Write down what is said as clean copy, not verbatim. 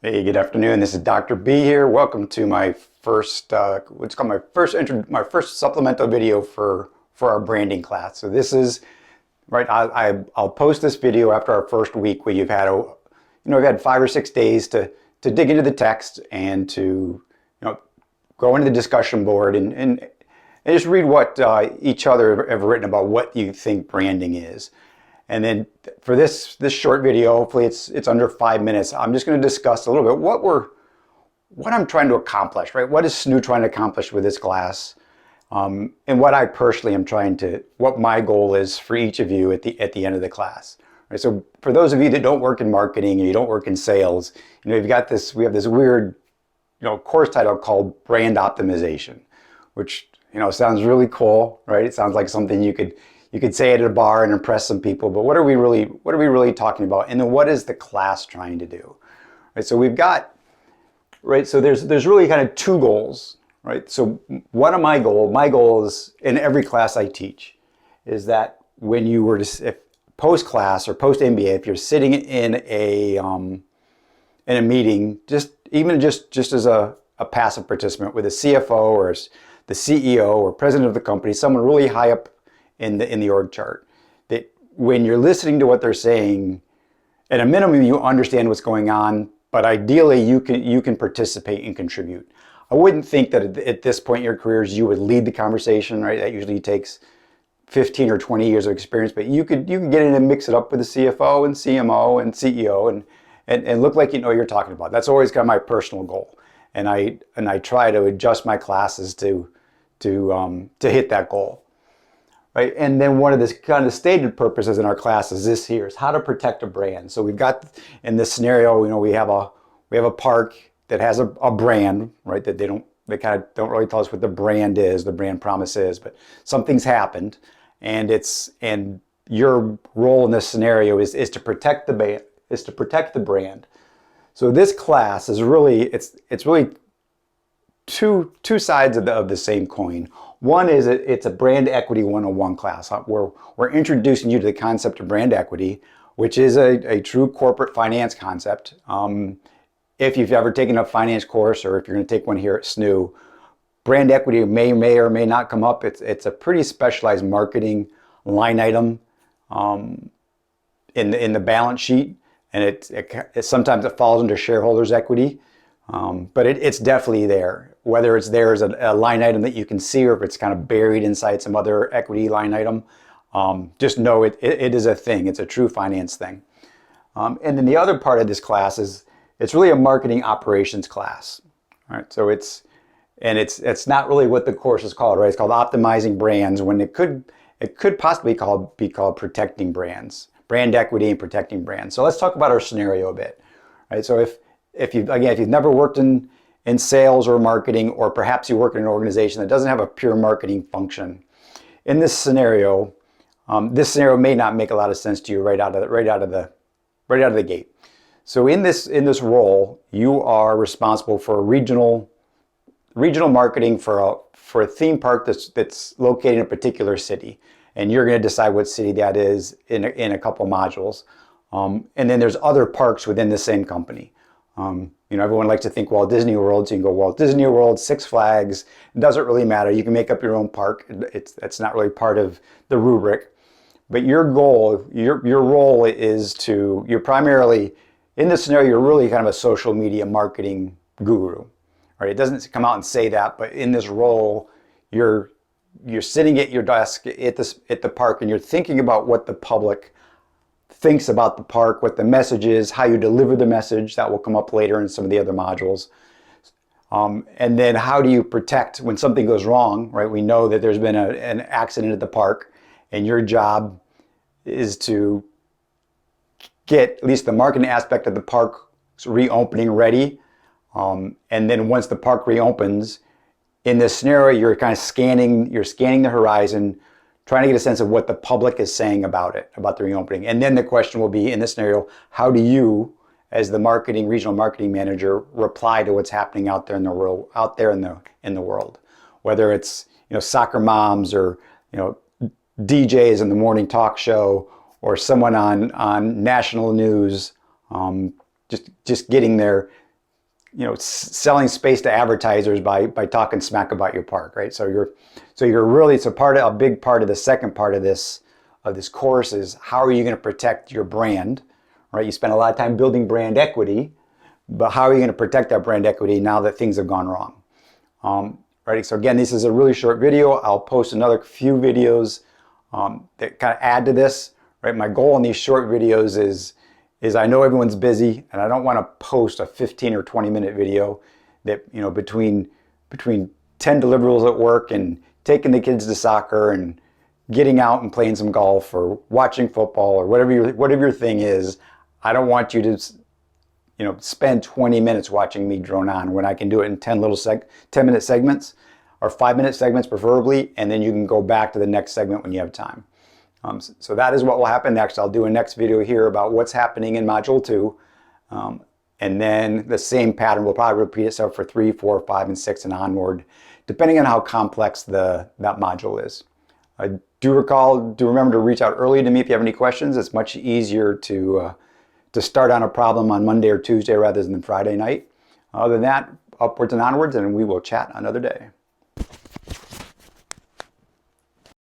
Hey, good afternoon. This is Dr. B here. Welcome to my first, what's called my first supplemental video for our branding class. So this is right. I'll post this video after our first week where you've had we've had 5 or 6 days to dig into the text and to go into the discussion board and just read what each other have written about what you think branding is. And then for this short video, hopefully it's under 5 minutes, I'm just going to discuss a little bit what I'm trying to accomplish, right? What is SNU trying to accomplish with this class? And what I personally am what my goal is for each of you at the end of the class. Right? So for those of you that don't work in marketing or you don't work in sales, we have this weird, course title called Brand Optimization, which, sounds really cool, right? It sounds like something you could say it at a bar and impress some people, but what are we really talking about? And then what is the class trying to do? Right? So we've got, right? So there's really kind of two goals, right? So one of my goals in every class I teach is that when you were if post class or post MBA, if you're sitting in a meeting, just as a passive participant with a CFO or the CEO or president of the company, someone really high up in the org chart, that when you're listening to what they're saying, at a minimum you understand what's going on, but ideally you can participate and contribute. I wouldn't think that at this point in your careers you would lead the conversation, right? That usually takes 15 or 20 years of experience, but you could get in and mix it up with the CFO and CMO and CEO and look like you know what you're talking about. That's always kind of my personal goal, and I try to adjust my classes to hit that goal. Right, and then one of the kind of stated purposes in our class is this here, is how to protect a brand. So we've got, in this scenario, we have a park that has a brand, right? That they kind of don't really tell us what the brand is, the brand promise is, but something's happened, and your role in this scenario is to protect the brand. So this class is really it's really two sides of the same coin. One is it's a brand equity 101 class where we're introducing you to the concept of brand equity, which is a true corporate finance concept. If you've ever taken a finance course or if you're going to take one here at SNU, brand equity may or may not come up. It's a pretty specialized marketing line item in the balance sheet, and it sometimes it falls under shareholders equity. But it's definitely there. Whether it's there as a line item that you can see or if it's kind of buried inside some other equity line item, just know it is a thing. It's a true finance thing. And then the other part of this class is it's really a marketing operations class. All right, so it's not really what the course is called, right? It's called Optimizing Brands, when it could possibly be called Protecting Brands, brand equity and protecting brands. So let's talk about our scenario a bit. Right? So if you've never worked in sales or marketing, or perhaps you work in an organization that doesn't have a pure marketing function, in this scenario may not make a lot of sense to you right out of the gate. So in this role, you are responsible for regional marketing for a theme park that's located in a particular city, and you're going to decide what city that is in a couple modules, and then there's other parks within the same company. Everyone likes to think Walt Disney World, so you can go Walt Disney World, Six Flags. It doesn't really matter. You can make up your own park. It's not really part of the rubric. But your role is you're primarily, in this scenario, you're really kind of a social media marketing guru. Right? It doesn't come out and say that, but in this role, you're sitting at your desk at the park and you're thinking about what the public thinks about the park, what the message is, how you deliver the message. That will come up later in some of the other modules. And then how do you protect when something goes wrong, right? We know that there's been an accident at the park, and your job is to get at least the marketing aspect of the park reopening ready. And then once the park reopens, in this scenario, you're kind of scanning the horizon, trying to get a sense of what the public is saying about the reopening. And then the question will be, in this scenario, how do you, as the regional marketing manager, reply to what's happening out there in the world, whether it's soccer moms or DJs in the morning talk show or someone on national news, just getting their selling space to advertisers by talking smack about your park, right? So you're really, it's a big part of the second part of this course is how are you going to protect your brand, right? You spend a lot of time building brand equity, but how are you going to protect that brand equity now that things have gone wrong? Right. So again, this is a really short video. I'll post another few videos that kind of add to this. Right. My goal in these short videos is I know everyone's busy, and I don't want to post a 15 or 20-minute video that, between 10 deliverables at work and taking the kids to soccer and getting out and playing some golf or watching football or whatever your thing is. I don't want you to spend 20 minutes watching me drone on when I can do it in 10-minute segments or 5-minute segments preferably, and then you can go back to the next segment when you have time. So that is what will happen next. I'll do a next video here about what's happening in Module 2, and then the same pattern will probably repeat itself for 3, 4, 5, and 6 and onward, depending on how complex that module is. Do remember to reach out early to me if you have any questions. It's much easier to start on a problem on Monday or Tuesday rather than Friday night. Other than that, upwards and onwards, and we will chat another day.